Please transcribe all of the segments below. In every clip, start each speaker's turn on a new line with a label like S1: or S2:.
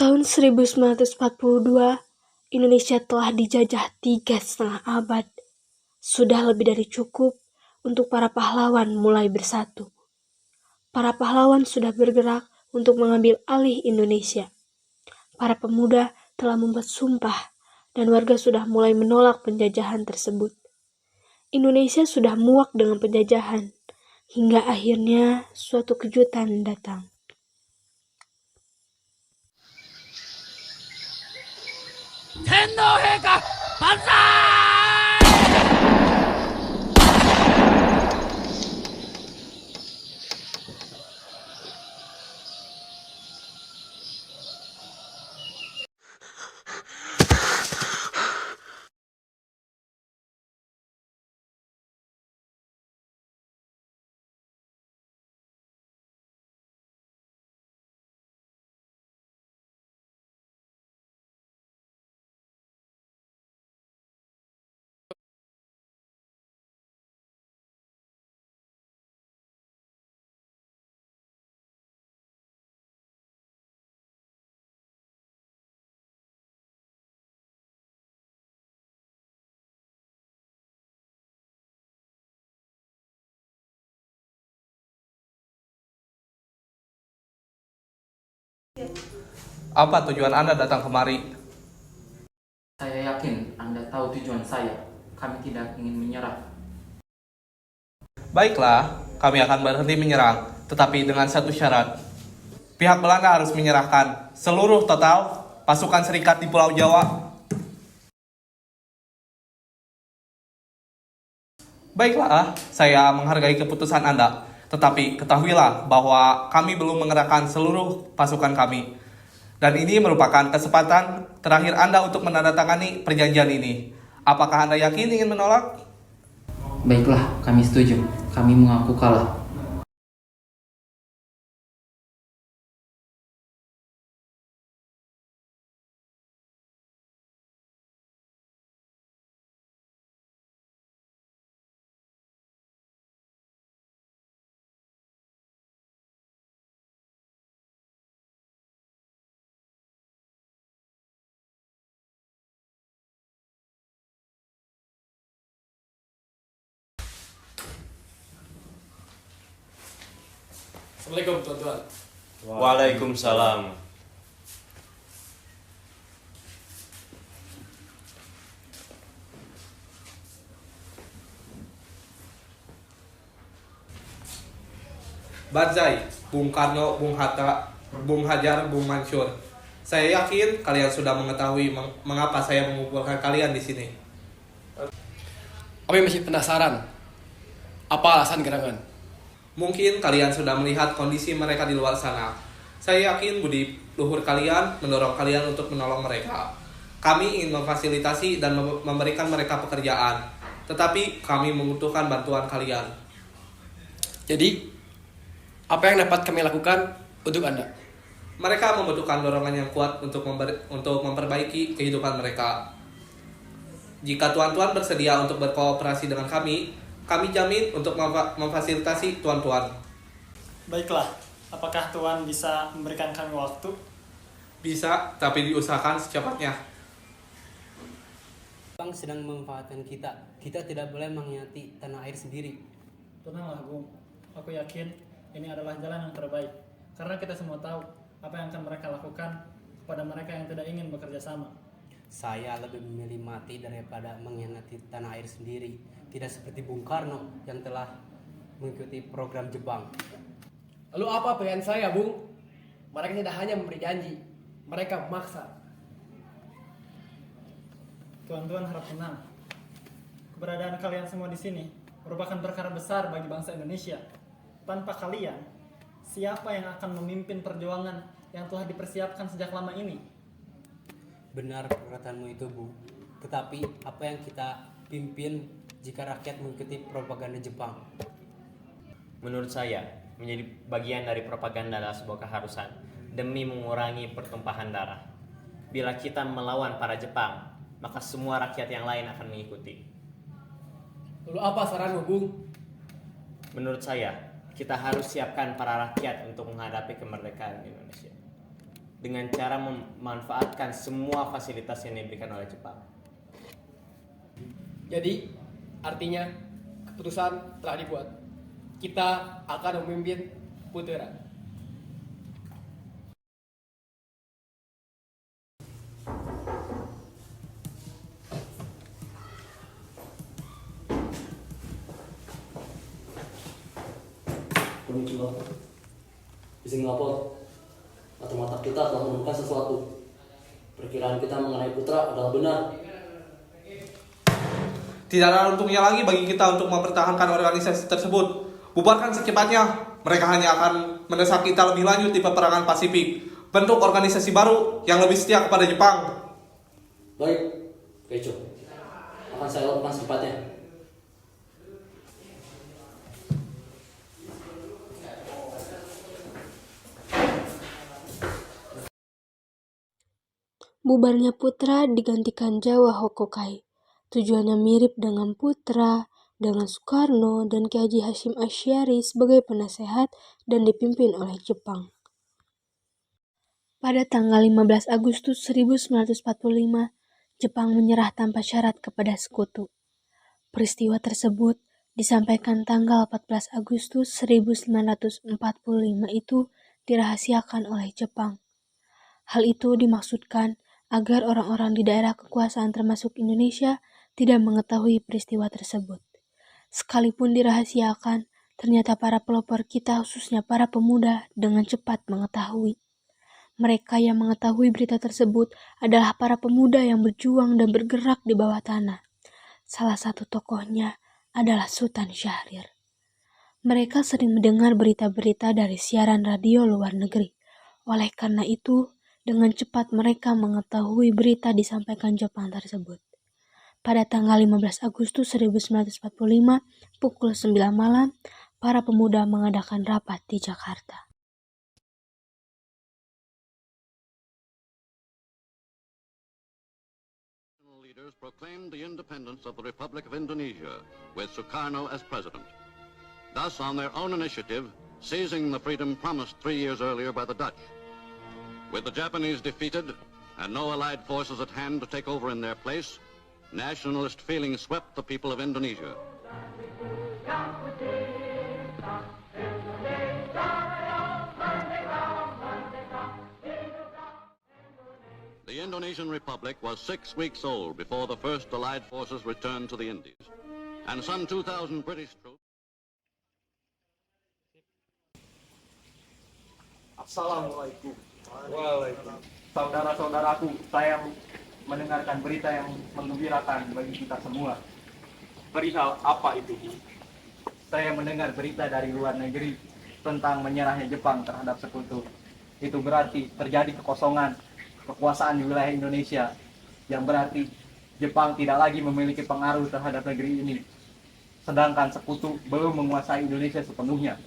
S1: Tahun 1942, Indonesia telah dijajah 3,5 abad. Sudah lebih dari cukup untuk para pahlawan mulai bersatu. Para pahlawan sudah bergerak untuk mengambil alih Indonesia. Para pemuda telah membuat sumpah dan warga sudah mulai menolak penjajahan tersebut. Indonesia sudah muak dengan penjajahan, hingga akhirnya suatu kejutan datang.
S2: Tenno-Heika Banzai!
S3: Apa tujuan Anda datang kemari?
S4: Saya yakin Anda tahu tujuan saya. Kami tidak ingin menyerah.
S3: Baiklah, kami akan berhenti menyerang, tetapi dengan satu syarat. Pihak Belanda harus menyerahkan seluruh total pasukan serikat di Pulau Jawa. Baiklah, saya menghargai keputusan Anda, tetapi ketahuilah bahwa kami belum mengerahkan seluruh pasukan kami. Dan ini merupakan kesempatan terakhir Anda untuk menandatangani perjanjian ini. Apakah Anda yakin ingin menolak?
S4: Baiklah, kami setuju. Kami mengaku kalah.
S2: Assalamualaikum tuan-tuan.
S5: Waalaikumsalam.
S3: Banzai, Bung Karno, Bung Hatta, Bung Hajar, Bung Mansur. Saya yakin kalian sudah mengetahui mengapa saya mengumpulkan kalian di sini.
S2: Kami masih penasaran. Apa alasan gerangan?
S3: Mungkin kalian sudah melihat kondisi mereka di luar sana. Saya yakin budi luhur kalian mendorong kalian untuk menolong mereka. Kami ingin memfasilitasi dan memberikan mereka pekerjaan. Tetapi kami membutuhkan bantuan kalian.
S2: Jadi, apa yang dapat kami lakukan untuk Anda?
S3: Mereka membutuhkan dorongan yang kuat untuk memperbaiki kehidupan mereka. Jika tuan-tuan bersedia untuk berkooperasi dengan kami jamin untuk memfasilitasi tuan-tuan.
S6: Baiklah, apakah Tuan bisa memberikan kami waktu?
S3: Bisa, tapi diusahakan secepatnya.
S7: Jepang sedang memanfaatkan kita. Kita tidak boleh mengkhianati tanah air sendiri.
S6: Tenanglah, Bung. Aku yakin ini adalah jalan yang terbaik. Karena kita semua tahu apa yang akan mereka lakukan kepada mereka yang tidak ingin bekerja sama.
S7: Saya lebih memilih mati daripada mengkhianati tanah air sendiri. Tidak seperti Bung Karno yang telah mengikuti program Jepang.
S8: Lalu apa pilihan saya, Bung? Mereka tidak hanya memberi janji, mereka memaksa.
S6: Tuan-tuan harap tenang. Keberadaan kalian semua di sini merupakan perkara besar bagi bangsa Indonesia. Tanpa kalian, siapa yang akan memimpin perjuangan yang telah dipersiapkan sejak lama ini?
S7: Benar perkataanmu itu, Bu. Tetapi apa yang kita pimpin jika rakyat mengikuti propaganda Jepang?
S5: Menurut saya, menjadi bagian dari propaganda adalah sebuah keharusan demi mengurangi pertumpahan darah. Bila kita melawan para Jepang, maka semua rakyat yang lain akan mengikuti.
S8: Lalu apa saranmu, Bung?
S5: Menurut saya, kita harus siapkan para rakyat untuk menghadapi kemerdekaan Indonesia. dengan cara memanfaatkan semua fasilitas yang diberikan oleh Jepang.
S8: Jadi, artinya keputusan telah dibuat. Kita akan memimpin Putera.
S9: Konnichiwa. Izin lapor. Mata kita telah menemukan sesuatu. Perkiraan kita mengenai Putra adalah benar.
S3: Tidak ada untungnya lagi bagi kita untuk mempertahankan organisasi tersebut. Bubarkan secepatnya. Mereka hanya akan mendesak kita lebih lanjut di peperangan Pasifik. Bentuk organisasi baru yang lebih setia kepada Jepang.
S9: Baik, Keicho. Akan saya lakukan secepatnya.
S1: Bubarnya Putra digantikan Jawa Hokokai. Tujuannya mirip dengan Putra, dengan Soekarno, dan Ki Haji Hashim Asy'ari sebagai penasehat dan dipimpin oleh Jepang. Pada tanggal 15 Agustus 1945, Jepang menyerah tanpa syarat kepada sekutu. Peristiwa tersebut disampaikan tanggal 14 Agustus 1945 itu dirahasiakan oleh Jepang. Hal itu dimaksudkan agar orang-orang di daerah kekuasaan termasuk Indonesia tidak mengetahui peristiwa tersebut. Sekalipun dirahasiakan, ternyata para pelopor kita khususnya para pemuda dengan cepat mengetahui. Mereka yang mengetahui berita tersebut adalah para pemuda yang berjuang dan bergerak di bawah tanah. Salah satu tokohnya adalah Sultan Syahrir. Mereka sering mendengar berita-berita dari siaran radio luar negeri. Oleh karena itu, dengan cepat mereka mengetahui berita disampaikan Jepang tersebut. Pada tanggal 15 Agustus 1945, pukul 9 malam, para pemuda mengadakan rapat di Jakarta.
S10: Leaders proclaimed the independence of the Republic of Indonesia, with Sukarno as president. Thus, on their own initiative, seizing the freedom promised 3 years earlier by the Dutch. With the Japanese defeated and no Allied forces at hand to take over in their place, nationalist feeling swept the people of Indonesia. The Indonesian Republic was 6 weeks old before the first Allied forces returned to the Indies, and some 2,000 British troops.
S6: Assalamualaikum. Waalaikumsalam. Saudara-saudaraku, saya mendengarkan berita yang menggembirakan bagi kita semua. Perihal apa itu? Saya mendengar berita dari luar negeri tentang menyerahnya Jepang terhadap sekutu. Itu berarti terjadi kekosongan kekuasaan di wilayah Indonesia, yang berarti Jepang tidak lagi memiliki pengaruh terhadap negeri ini. Sedangkan sekutu belum menguasai Indonesia sepenuhnya.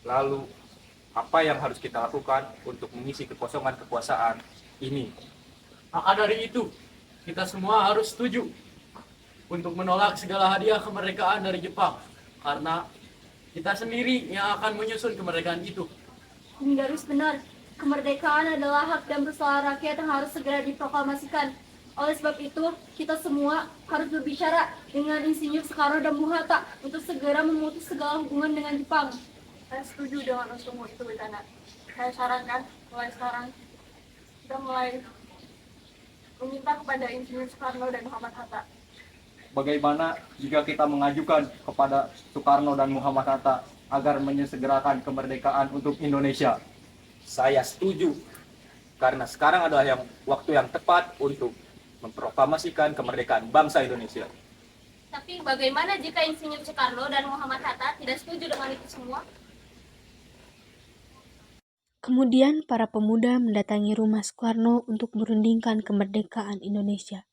S4: Lalu, apa yang harus kita lakukan untuk mengisi kekosongan kekuasaan ini?
S8: Maka dari itu, kita semua harus setuju untuk menolak segala hadiah kemerdekaan dari Jepang, karena kita sendiri yang akan menyusun kemerdekaan itu.
S11: Ini garis benar, kemerdekaan adalah hak dan bersalah rakyat yang harus segera diproklamasikan. Oleh sebab itu, kita semua harus berbicara dengan Insinyur Soekarno dan Bung Hatta untuk segera memutus segala hubungan dengan Jepang. Saya setuju dengan semua itu, Witana. Saya sarankan mulai sekarang kita mulai meminta kepada Insinyur Soekarno dan Muhammad Hatta.
S6: Bagaimana jika kita mengajukan kepada Soekarno dan Muhammad Hatta agar menyegerakan kemerdekaan untuk Indonesia?
S4: Saya setuju, karena sekarang adalah waktu yang tepat untuk memproklamasikan kemerdekaan bangsa Indonesia.
S11: Tapi bagaimana jika Insinyur Soekarno dan Muhammad Hatta tidak setuju dengan itu semua?
S1: Kemudian para pemuda mendatangi rumah Soekarno untuk merundingkan kemerdekaan Indonesia.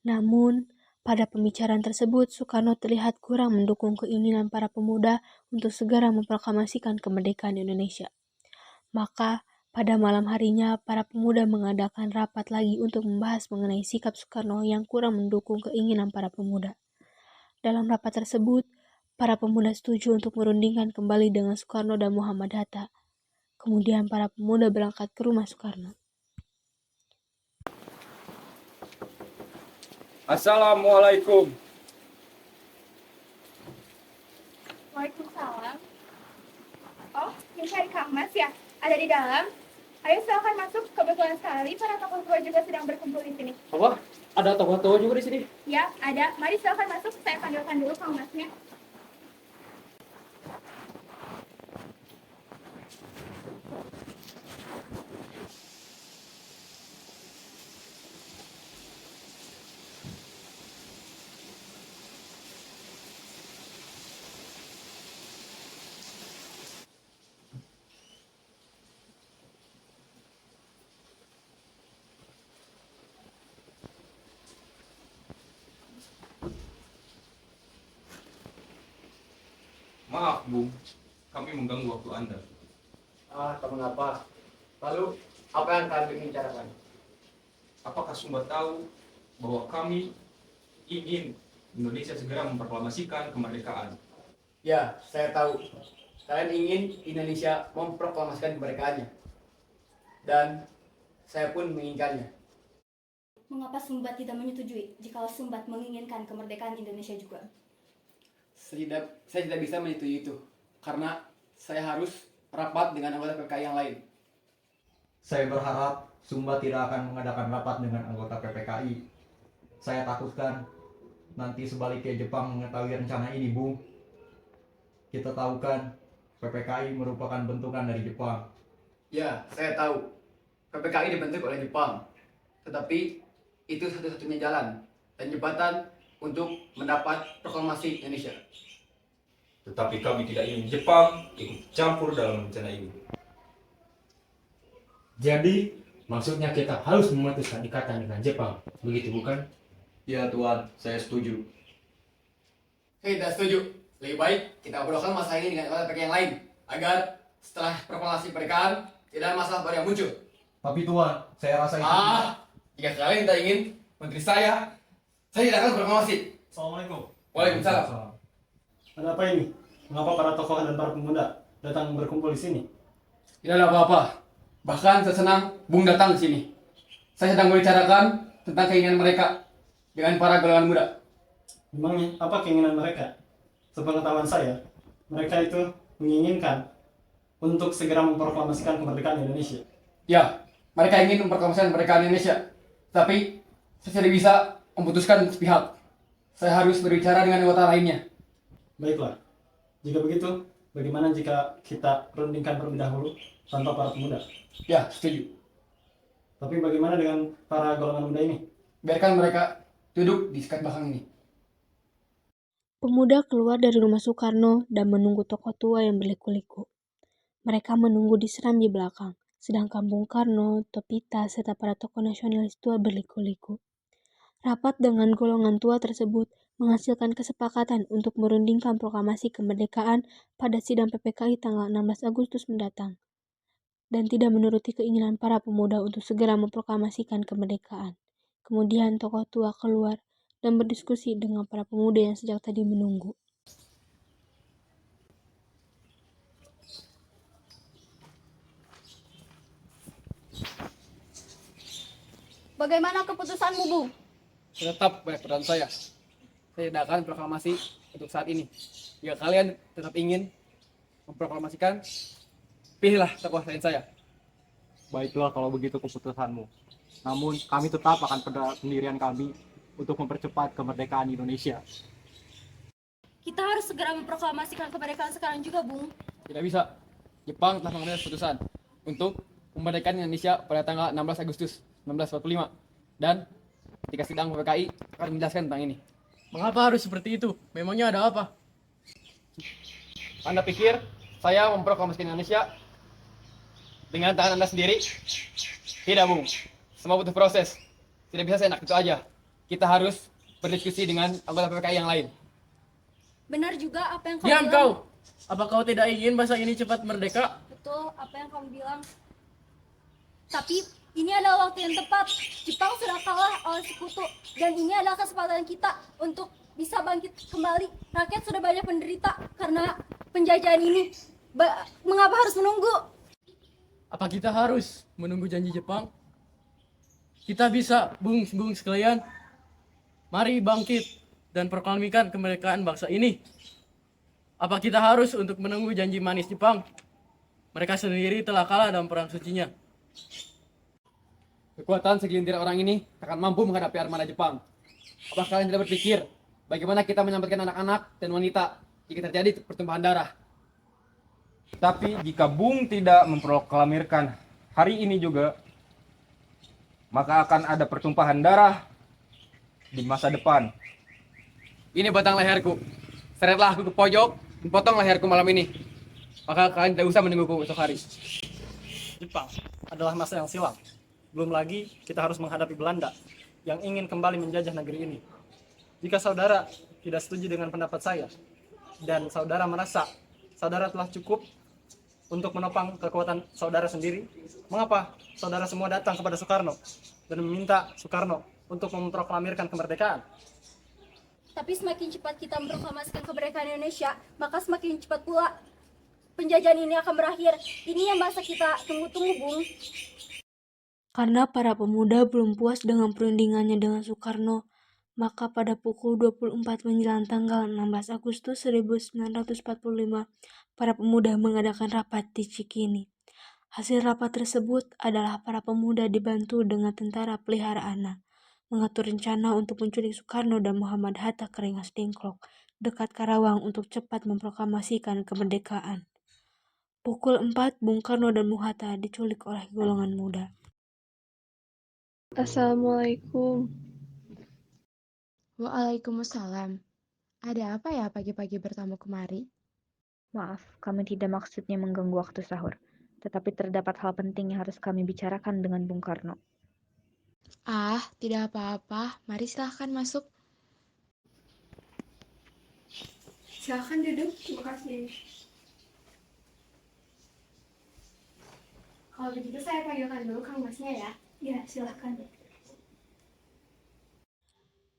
S1: Namun, pada pembicaraan tersebut Soekarno terlihat kurang mendukung keinginan para pemuda untuk segera memproklamasikan kemerdekaan Indonesia. Maka, pada malam harinya, para pemuda mengadakan rapat lagi untuk membahas mengenai sikap Soekarno yang kurang mendukung keinginan para pemuda. Dalam rapat tersebut, para pemuda setuju untuk merundingkan kembali dengan Soekarno dan Muhammad Hatta. Kemudian para pemuda berangkat ke rumah Soekarno.
S4: Assalamualaikum.
S11: Waalaikumsalam. Oh, mencari Kang Mas ya? Ada di dalam? Ayo silakan masuk. Kebetulan sekali para tokoh tua juga sedang berkumpul di sini.
S8: Apa? Ada tokoh-tokoh juga di sini?
S11: Ya, ada. Mari silakan masuk. Saya panggilkan dulu Kang Masnya.
S3: Maaf, Bung. Kami mengganggu waktu Anda.
S2: Tak mengapa. Lalu, apa yang kalian ingin bicarakan?
S3: Apakah Sumba tahu bahwa kami ingin Indonesia segera memproklamasikan kemerdekaan?
S2: Ya, saya tahu. Kalian ingin Indonesia memproklamasikan kemerdekaannya. Dan saya pun menginginkannya.
S11: Mengapa Sumbat tidak menyetujui jika Sumbat menginginkan kemerdekaan Indonesia juga?
S2: Saya tidak bisa menyetujui itu. Karena saya harus rapat dengan anggota PPKI yang lain.
S4: Saya berharap Sumba tidak akan mengadakan rapat dengan anggota PPKI. Saya takutkan nanti sebaliknya Jepang mengetahui rencana ini, Bung. Kita tahu kan, PPKI merupakan bentukan dari Jepang.
S2: Ya, saya tahu. PPKI dibentuk oleh Jepang. Tetapi itu satu-satunya jalan dan jembatan untuk mendapat proklamasi Indonesia.
S12: Tetapi kami tidak ingin Jepang ikut campur dalam rencana ini.
S9: Jadi, maksudnya kita harus memutuskan ikatan dengan Jepang, begitu bukan?
S4: Ya Tuan, saya setuju.
S2: Saya tidak setuju. Lebih baik kita obrolkan masalah ini dengan anggota PPKI yang lain. Agar setelah proklamasi kemerdekaan, tidak ada masalah baru yang muncul.
S4: Tapi Tuan, saya rasa itu...
S2: Jika kalian tidak ingin menteri saya tidak akan berproklamasi.
S6: Assalamualaikum.
S2: Waalaikumsalam.
S6: Ada apa ini? Mengapa para tokoh dan para pemuda datang berkumpul di sini?
S2: Tidak ada apa-apa. Bahkan saya senang Bung datang ke sini. Saya sedang membicarakan tentang keinginan mereka dengan para golongan muda.
S6: Memangnya apa keinginan mereka? Sepengetahuan saya, mereka itu menginginkan untuk segera memproklamasikan kemerdekaan Indonesia.
S2: Ya, mereka ingin memproklamasikan kemerdekaan Indonesia. Tapi saya tidak bisa memutuskan sepihak. Saya harus berbicara dengan anggota lainnya.
S6: Baiklah, jika begitu, bagaimana jika kita rundingkan terlebih dahulu tanpa para pemuda?
S2: Ya, setuju.
S6: Tapi bagaimana dengan para golongan muda ini?
S2: Biarkan mereka duduk di sekat belakang ini.
S1: Pemuda keluar dari rumah Soekarno dan menunggu tokoh tua yang berliku-liku. Mereka menunggu di serambi belakang, sedangkan Bung Karno, Topita, serta para tokoh nasionalis tua berliku-liku. Rapat dengan golongan tua tersebut menghasilkan kesepakatan untuk merundingkan proklamasi kemerdekaan pada sidang PPKI tanggal 16 Agustus mendatang, dan tidak menuruti keinginan para pemuda untuk segera memproklamasikan kemerdekaan. Kemudian tokoh tua keluar dan berdiskusi dengan para pemuda yang sejak tadi menunggu.
S11: Bagaimana keputusanmu, Bung?
S2: Tetap peran saya. Saya tidak akan proklamasi untuk saat ini. Jika kalian tetap ingin memproklamasikan, pilihlah tokoh selain saya.
S4: Baiklah kalau begitu keputusanmu. Namun kami tetap akan pada pendirian kami untuk mempercepat kemerdekaan Indonesia.
S11: Kita harus segera memproklamasikan kemerdekaan sekarang juga, Bung.
S2: Tidak bisa. Jepang telah mengambil keputusan untuk memerdekakan Indonesia pada tanggal 16 Agustus 1945. Dan ketika sidang PPKI akan menjelaskan tentang ini.
S8: Mengapa harus seperti itu? Memangnya ada apa?
S2: Anda pikir saya memproklamasikan Indonesia dengan tangan Anda sendiri? Tidak, Bung. Semua butuh proses. Tidak bisa seenak itu aja. Kita harus berdiskusi dengan anggota PPKI yang lain.
S11: Benar juga apa yang kamu
S8: Diam
S11: bilang.
S8: kau! Apa kau tidak ingin bangsa ini cepat merdeka?
S11: Betul apa yang kamu bilang. Tapi ini adalah waktu yang tepat. Jepang sudah kalah oleh sekutu. Dan ini adalah kesempatan kita untuk bisa bangkit kembali. Rakyat sudah banyak menderita karena penjajahan ini. Mengapa harus menunggu?
S8: Apa kita harus menunggu janji Jepang? Kita bisa, bung sekalian. Mari bangkit dan proklamikan kemerdekaan bangsa ini. Apa kita harus untuk menunggu janji manis Jepang? Mereka sendiri telah kalah dalam perang sucinya.
S2: Kekuatan segelintir orang ini akan mampu menghadapi armada Jepang. Apa kalian tidak berpikir bagaimana kita menyelamatkan anak-anak dan wanita jika terjadi pertumpahan darah?
S12: Tapi jika Bung tidak memproklamirkan hari ini juga, maka akan ada pertumpahan darah di masa depan.
S2: Ini batang leherku. Seretlah aku ke pojok dan potong leherku malam ini. Maka kalian tidak usah menungguku esok hari.
S6: Jepang adalah masa yang silam. Belum lagi kita harus menghadapi Belanda yang ingin kembali menjajah negeri ini. Jika saudara tidak setuju dengan pendapat saya dan saudara merasa saudara telah cukup untuk menopang kekuatan saudara sendiri, mengapa saudara semua datang kepada Soekarno dan meminta Soekarno untuk memproklamirkan kemerdekaan?
S11: Tapi semakin cepat kita memproklamasikan kemerdekaan Indonesia, maka semakin cepat pula penjajahan ini akan berakhir. Ini yang masa kita tunggu-tunggu, Bung.
S1: Karena para pemuda belum puas dengan perundingannya dengan Soekarno, maka pada pukul 24 menjelang tanggal 16 Agustus 1945, para pemuda mengadakan rapat di Cikini. Hasil rapat tersebut adalah para pemuda dibantu dengan tentara peliharaannya mengatur rencana untuk menculik Soekarno dan Muhammad Hatta ke Rengas Dengklok, dekat Karawang untuk cepat memproklamasikan kemerdekaan. Pukul 4, Bung Karno dan Bung Hatta diculik oleh golongan muda.
S13: Assalamualaikum.
S14: Waalaikumsalam. Ada apa ya pagi-pagi bertamu kemari?
S15: Maaf, kami tidak maksudnya mengganggu waktu sahur. Tetapi terdapat hal penting yang harus kami bicarakan dengan Bung Karno.
S14: Ah, tidak apa-apa. Mari silahkan masuk.
S11: Silahkan duduk, terima kasih. Kalau begitu saya panggilkan dulu Kang Masnya ya. Ya, silahkan.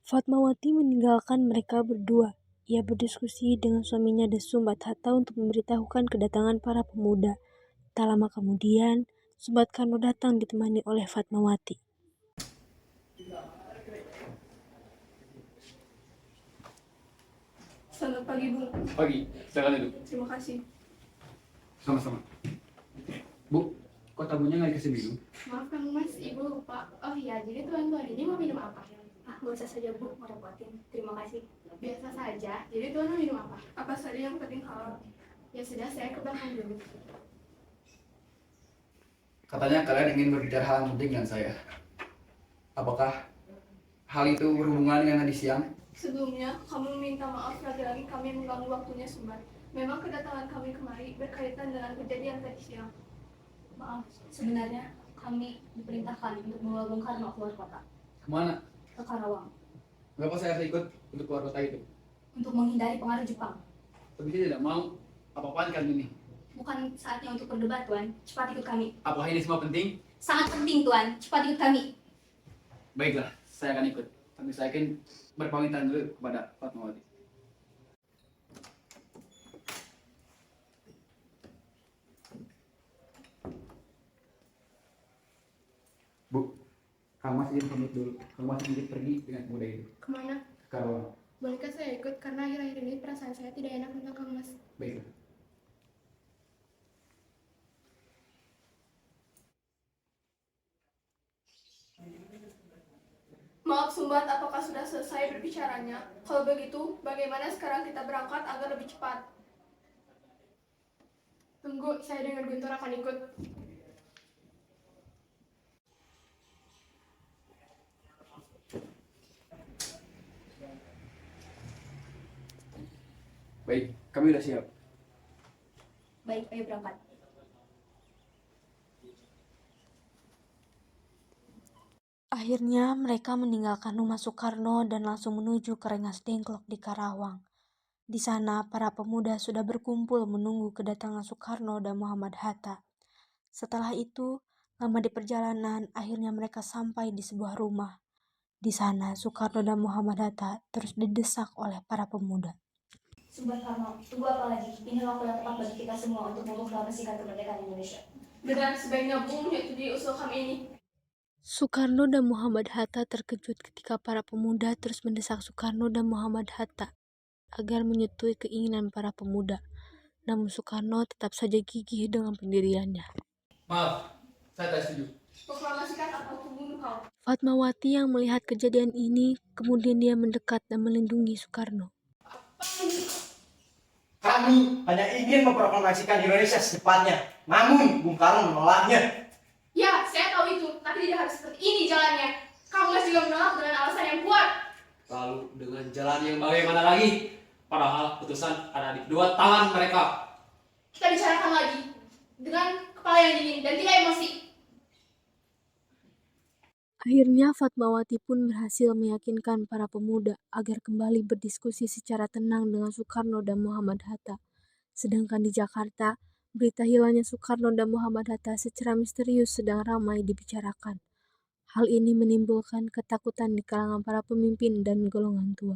S1: Fatmawati meninggalkan mereka berdua. Ia berdiskusi dengan suaminya Sumbat Hatta untuk memberitahukan kedatangan para pemuda. Tak lama kemudian, Sumbat Karno datang ditemani oleh Fatmawati.
S11: Selamat pagi, Bung.
S2: Pagi, silakan duduk.
S11: Terima kasih.
S2: Sama-sama. Bu, kok tamunya nggak dikasih minum?
S11: Maaf Kang Mas, Ibu lupa. Oh iya, jadi Tuan hari ini mau minum apa? Ah, nggak usah saja Bu, ngerepotin. Terima kasih. Biasa saja. Jadi Tuan mau minum apa? Apa saja yang penting halal. Ya sudah, saya ke belakang dulu.
S2: Katanya kalian ingin berbicara hal yang penting dengan saya. Apakah hal itu berhubungan dengan tadi siang?
S11: Sebelumnya, kami minta maaf lagi-lagi kami mengganggu waktunya Sumbat. Memang kedatangan kami kemari berkaitan dengan kejadian tadi siang. Maaf, sebenarnya kami diperintahkan untuk membawa Bung Karno keluar kota.
S2: Kemana?
S11: Ke Karawang.
S2: Kenapa saya harus ikut untuk keluar kota itu?
S11: Untuk menghindari pengaruh Jepang.
S2: Tapi saya tidak mau. Apa-apaan kalian ini?
S11: Bukan saatnya untuk berdebat, Tuan. Cepat ikut kami.
S2: Apakah ini semua penting?
S11: Sangat penting, Tuan. Cepat ikut kami.
S2: Baiklah, saya akan ikut. Tapi saya akan berpamitan dulu kepada Fatmawati. Bu, Kang Mas izin pamit dulu. Kang Mas izin pergi dengan pemuda itu.
S11: Kemana?
S2: Ke Karawang.
S11: Bolehkah saya ikut? Karena akhir-akhir ini perasaan saya tidak enak tentang Kang Mas.
S2: Baiklah.
S11: Maaf Sumbat, apakah sudah selesai berbicaranya? Kalau begitu, bagaimana sekarang kita berangkat agar lebih cepat? Tunggu, saya dengan Guntur akan ikut.
S2: Baik, kami sudah siap.
S11: Baik, ayo berangkat.
S1: Akhirnya mereka meninggalkan rumah Soekarno dan langsung menuju ke Rengas Dengklok di Karawang. Di sana para pemuda sudah berkumpul menunggu kedatangan Soekarno dan Muhammad Hatta. Setelah itu, lama di perjalanan, akhirnya mereka sampai di sebuah rumah. Di sana Soekarno dan Muhammad Hatta terus didesak oleh para pemuda.
S11: Sumbat Karno, tunggu apa lagi? Ini waktu yang tepat bagi kita semua untuk memproklamasikan kemerdekaan Indonesia. Dan sebaiknya Bung menyetujui usul kami ini.
S1: Soekarno dan Muhammad Hatta terkejut ketika para pemuda terus mendesak Soekarno dan Muhammad Hatta agar menyetujui keinginan para pemuda. Namun Soekarno tetap saja gigih dengan pendiriannya.
S2: Maaf, saya tak setuju.
S11: Proklamasikan atau kubunuh kau.
S1: Fatmawati yang melihat kejadian ini, kemudian dia mendekat dan melindungi Soekarno.
S4: Kami hanya ingin memproklamasikan Indonesia secepatnya, namun Bung Karno menolaknya.
S11: Ya, saya tahu itu, tapi tidak harus seperti ini jalannya. Kamu juga menolak dengan alasan yang kuat.
S9: Lalu dengan jalan yang bagaimana lagi? Padahal putusan ada di kedua tangan mereka.
S11: Kita bicarakan lagi dengan kepala yang dingin dan tidak emosi.
S1: Akhirnya Fatmawati pun berhasil meyakinkan para pemuda agar kembali berdiskusi secara tenang dengan Soekarno dan Muhammad Hatta. Sedangkan di Jakarta, berita hilangnya Soekarno dan Muhammad Hatta secara misterius sedang ramai dibicarakan. Hal ini menimbulkan ketakutan di kalangan para pemimpin dan golongan tua.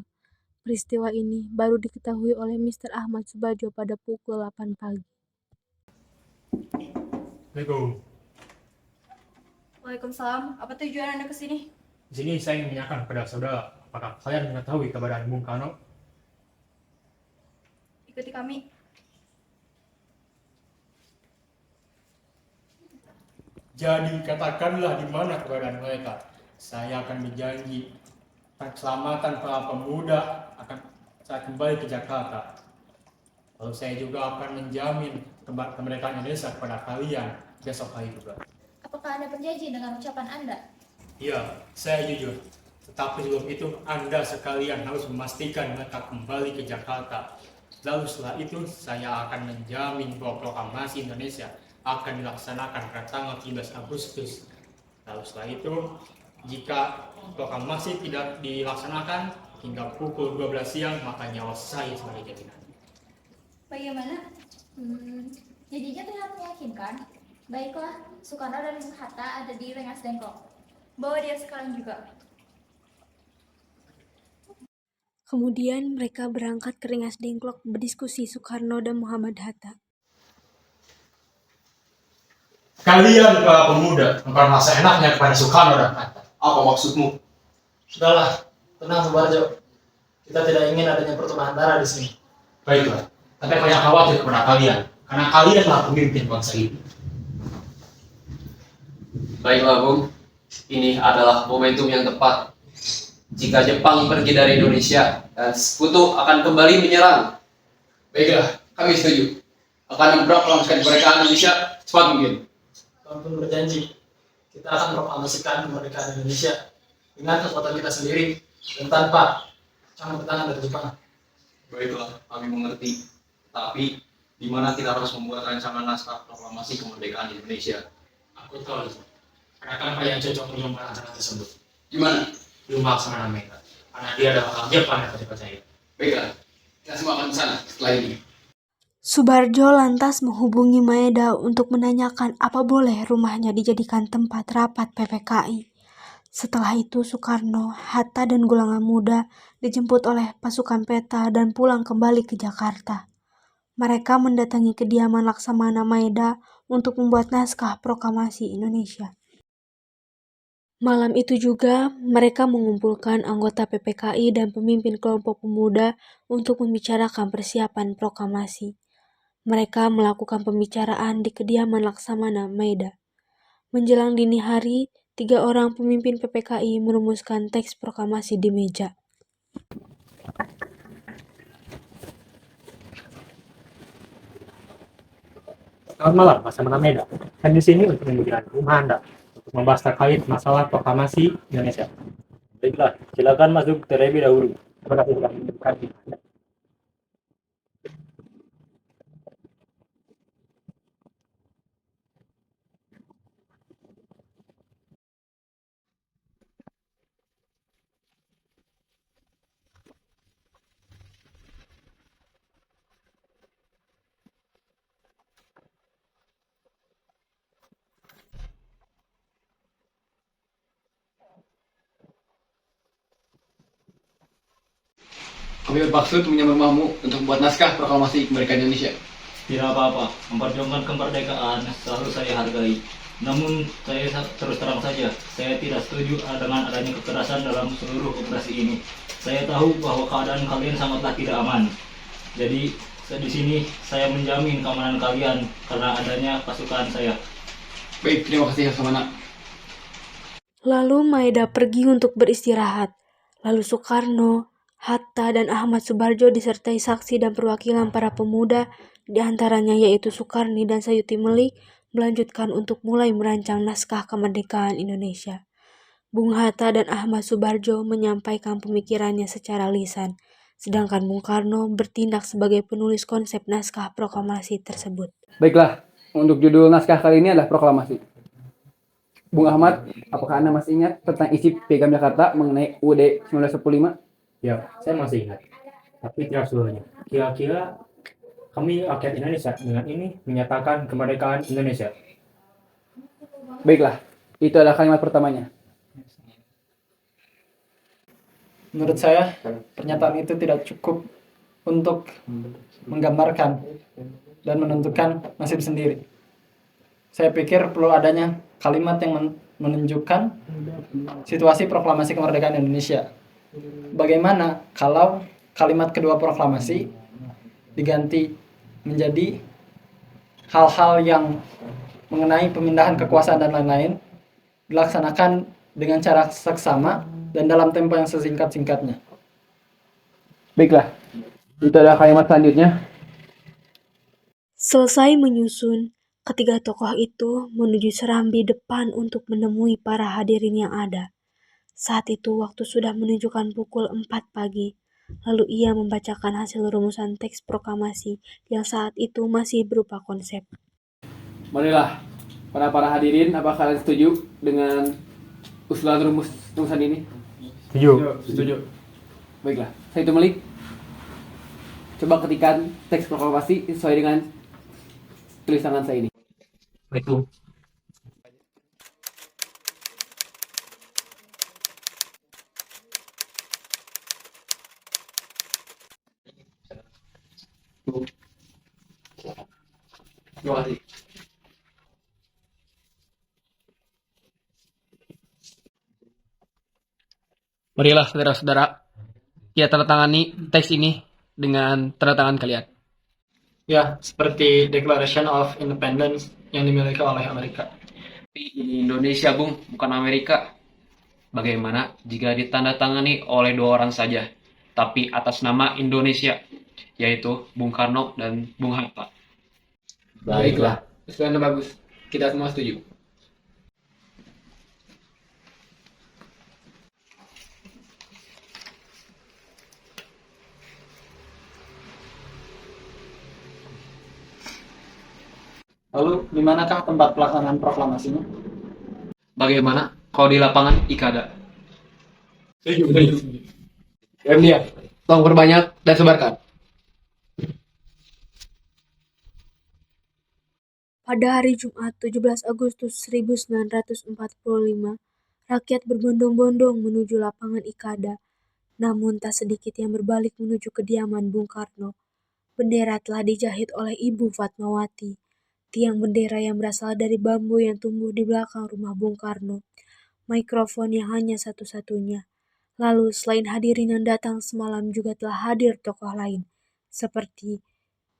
S1: Peristiwa ini baru diketahui oleh Mr. Ahmad Subadjo pada pukul 8 pagi.
S13: Assalamualaikum.
S11: Waalaikumsalam. Apa tujuan Anda ke sini?
S13: Di sini saya ingin menanyakan kepada saudara, apakah kalian mengetahui keberadaan Bung Karno?
S11: Ikuti kami.
S13: Jadi katakanlah di mana keberadaan mereka. Saya akan berjanji keselamatan para pemuda akan saya kembali ke Jakarta. Lalu saya juga akan menjamin kemerdekaan Indonesia kepada kalian besok hari juga.
S11: Apakah Anda berjanji dengan ucapan Anda?
S13: Iya, saya jujur. Tetapi sebelum itu Anda sekalian harus memastikan mereka kembali ke Jakarta. Lalu setelah itu saya akan menjamin bahwa proklamasi Indonesia akan dilaksanakan pada tanggal 13 Agustus. Lalu setelah itu, jika proklamasi tidak dilaksanakan hingga pukul 12 siang, maka nyawa saya sebagai jaminan.
S11: Bagaimana? Jadinya terlihat meyakinkan. Baiklah, Soekarno dan Hatta ada di Rengas Dengklok. Bawa dia sekarang juga.
S1: Kemudian mereka berangkat ke Rengas Dengklok berdiskusi Soekarno dan Muhammad Hatta.
S13: Kalian para pemuda bukan seenaknya kepada Soekarno dan Hatta.
S12: Apa maksudmu?
S6: Sudahlah, tenang Subarjo. Kita tidak ingin adanya pertumpahan darah di sini.
S13: Baiklah, tapi saya khawatir kepada kalian, karena kalianlah pemimpin bangsa ini.
S9: Baiklah Bung, ini adalah momentum yang tepat. Jika Jepang pergi dari Indonesia, dan Sekutu akan kembali menyerang.
S2: Baiklah, kami setuju. Akan memproklamasikan kemerdekaan Indonesia cepat mungkin.
S6: Kami pun berjanji, kita akan proklamasikan kemerdekaan Indonesia dengan kekuatan kita sendiri dan tanpa campur tangan dari Jepang.
S4: Baiklah, kami mengerti. Tapi, di mana kita harus membuat rancangan naskah proklamasi kemerdekaan Indonesia?
S13: Aku tahu itu. Karena yang cocok untuk membuat rancangan tersebut.
S2: Gimana?
S13: Belum Laksamana Maeda. Karena dia adalah orang Jepang yang dipercaya.
S2: Baiklah, kita semua akan ke sana setelah ini.
S1: Subarjo lantas menghubungi Maeda untuk menanyakan apa boleh rumahnya dijadikan tempat rapat PPKI. Setelah itu Soekarno, Hatta dan golongan muda dijemput oleh pasukan peta dan pulang kembali ke Jakarta. Mereka mendatangi kediaman Laksamana Maeda untuk membuat naskah proklamasi Indonesia. Malam itu juga mereka mengumpulkan anggota PPKI dan pemimpin kelompok pemuda untuk membicarakan persiapan proklamasi. Mereka melakukan pembicaraan di kediaman Laksamana Maeda. Menjelang dini hari, 3 orang pemimpin PPKI merumuskan teks proklamasi di meja.
S13: Selamat malam, Laksamana Maeda. Saya di sini untuk memberikan rumah Anda untuk membahas terkait masalah proklamasi Indonesia.
S12: Baiklah, silakan masuk terlebih dahulu.
S13: Terima kasih telah menunjukkan Anda.
S2: Kami bermaksud menyamar rumahmu untuk membuat naskah proklamasi kemerdekaan Indonesia.
S16: Tidak apa-apa, memperjuangkan kemerdekaan selalu saya hargai. Namun saya terus terang saja, saya tidak setuju dengan adanya kekerasan dalam seluruh operasi ini. Saya tahu bahwa keadaan kalian sangatlah tidak aman. Jadi di sini saya menjamin keamanan kalian karena adanya pasukan saya.
S2: Baik, terima kasih Laksamana.
S1: Lalu Maeda pergi untuk beristirahat. Lalu Soekarno, Hatta, dan Ahmad Subarjo disertai saksi dan perwakilan para pemuda, di antaranya yaitu Soekarni dan Sayuti Melik, melanjutkan untuk mulai merancang naskah kemerdekaan Indonesia. Bung Hatta dan Ahmad Subarjo menyampaikan pemikirannya secara lisan, sedangkan Bung Karno bertindak sebagai penulis konsep naskah proklamasi tersebut.
S17: Baiklah, untuk judul naskah kali ini adalah proklamasi. Bung Ahmad, apakah Anda masih ingat tentang isi Piagam Jakarta mengenai UUD 1945?
S13: Ya, saya masih ingat. Tapi tidak seluruhnya. Kira-kira kami rakyat Indonesia dengan ini menyatakan kemerdekaan Indonesia.
S17: Baiklah, itu adalah kalimat pertamanya.
S6: Menurut saya, pernyataan itu tidak cukup untuk menggambarkan dan menentukan nasib sendiri. Saya pikir perlu adanya kalimat yang menunjukkan situasi proklamasi kemerdekaan Indonesia. Bagaimana kalau kalimat kedua proklamasi diganti menjadi hal-hal yang mengenai pemindahan kekuasaan dan lain-lain dilaksanakan dengan cara seksama dan dalam tempo yang sesingkat-singkatnya.
S17: Baiklah, itu adalah kalimat selanjutnya.
S1: Selesai menyusun, ketiga tokoh itu menuju serambi depan untuk menemui para hadirin yang ada. Saat itu waktu sudah menunjukkan pukul 4 pagi. Lalu ia membacakan hasil rumusan teks proklamasi yang saat itu masih berupa konsep.
S17: Marilah, para hadirin, apakah kalian setuju dengan usulan rumusan ini?
S12: Setuju.
S17: Baiklah, saya itu Melik. Coba ketikan teks proklamasi sesuai dengan tulis tangan saya ini.
S16: Baik, Bu.
S2: Terima kasih.
S8: Marilah saudara-saudara, kita tanda tangani teks ini dengan tanda tangan kalian.
S6: Ya, seperti Declaration of Independence yang dimiliki oleh Amerika.
S18: Ini Indonesia, Bung, bukan Amerika. Bagaimana jika ditandatangani oleh 2 orang saja, tapi atas nama Indonesia, yaitu Bung Karno dan Bung Hatta?
S2: Baiklah, usulannya bagus. Kita semua setuju.
S6: Lalu, di manakah tempat pelaksanaan proklamasinya?
S18: Bagaimana kalau di lapangan Ikada?
S2: Dia, tolong perbanyak dan sebarkan.
S1: Pada hari Jumat 17 Agustus 1945, rakyat berbondong-bondong menuju lapangan Ikada. Namun tak sedikit yang berbalik menuju kediaman Bung Karno. Bendera telah dijahit oleh Ibu Fatmawati. Tiang bendera yang berasal dari bambu yang tumbuh di belakang rumah Bung Karno. Mikrofon yang hanya satu-satunya. Lalu selain hadirin yang datang semalam juga telah hadir tokoh lain. Seperti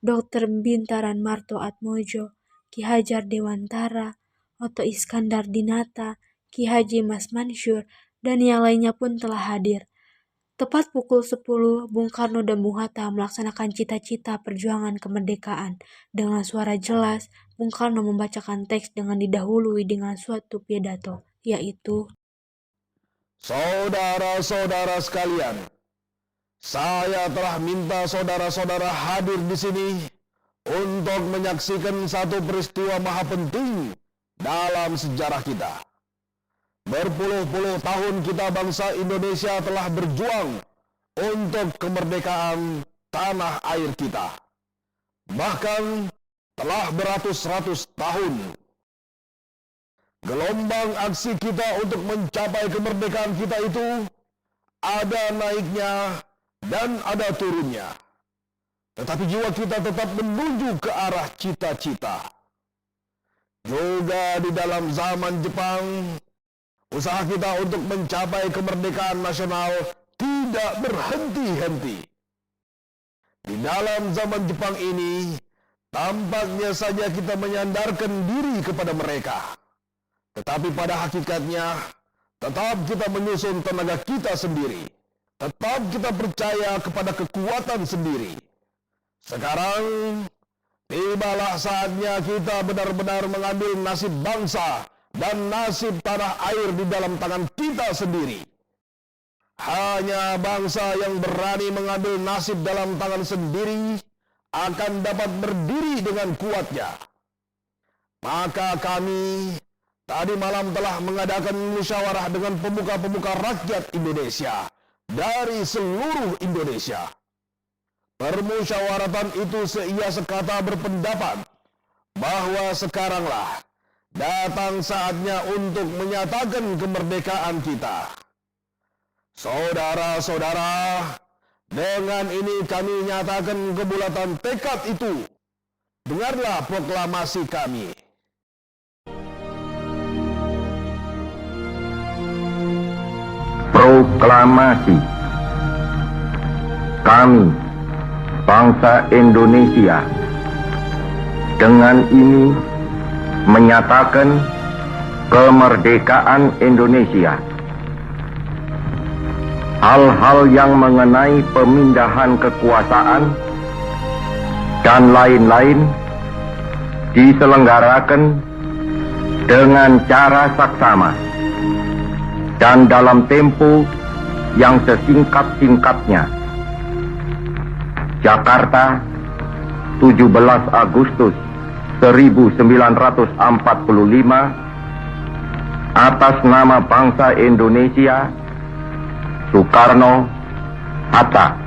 S1: Dr. Bintaran Marto Atmojo, Ki Hajar Dewantara, Oto Iskandar Dinata, Ki Haji Mas Mansur, dan yang lainnya pun telah hadir. Tepat pukul 10, Bung Karno dan Bung Hatta melaksanakan cita-cita perjuangan kemerdekaan. Dengan suara jelas, Bung Karno membacakan teks dengan didahului dengan suatu pidato, yaitu:
S19: Saudara-saudara sekalian, saya telah minta saudara-saudara hadir di sini untuk menyaksikan satu peristiwa maha penting dalam sejarah kita. Berpuluh-puluh tahun kita bangsa Indonesia telah berjuang untuk kemerdekaan tanah air kita. Bahkan telah beratus-ratus tahun. Gelombang aksi kita untuk mencapai kemerdekaan kita itu ada naiknya dan ada turunnya. tetapi jiwa kita tetap menuju ke arah cita-cita. Juga di dalam zaman Jepang, usaha kita untuk mencapai kemerdekaan nasional tidak berhenti-henti. Di dalam zaman Jepang ini, tampaknya saja kita menyandarkan diri kepada mereka. Tetapi pada hakikatnya, tetap kita menyusun tenaga kita sendiri. Tetap kita percaya kepada kekuatan sendiri. Sekarang, tibalah saatnya kita benar-benar mengambil nasib bangsa dan nasib tanah air di dalam tangan kita sendiri. Hanya bangsa yang berani mengambil nasib dalam tangan sendiri akan dapat berdiri dengan kuatnya. Maka kami tadi malam telah mengadakan musyawarah dengan pemuka-pemuka rakyat Indonesia dari seluruh Indonesia. Permusyawaratan itu seia sekata berpendapat bahwa sekaranglah datang saatnya untuk menyatakan kemerdekaan kita. Saudara-saudara, dengan ini kami nyatakan kebulatan tekad itu. Dengarlah proklamasi kami.
S20: Proklamasi. Kami, bangsa Indonesia, dengan ini menyatakan kemerdekaan Indonesia. Hal-hal yang mengenai pemindahan kekuasaan dan lain-lain diselenggarakan dengan cara saksama dan dalam tempo yang sesingkat-singkatnya. Jakarta, 17 Agustus 1945, atas nama bangsa Indonesia, Soekarno, Hatta.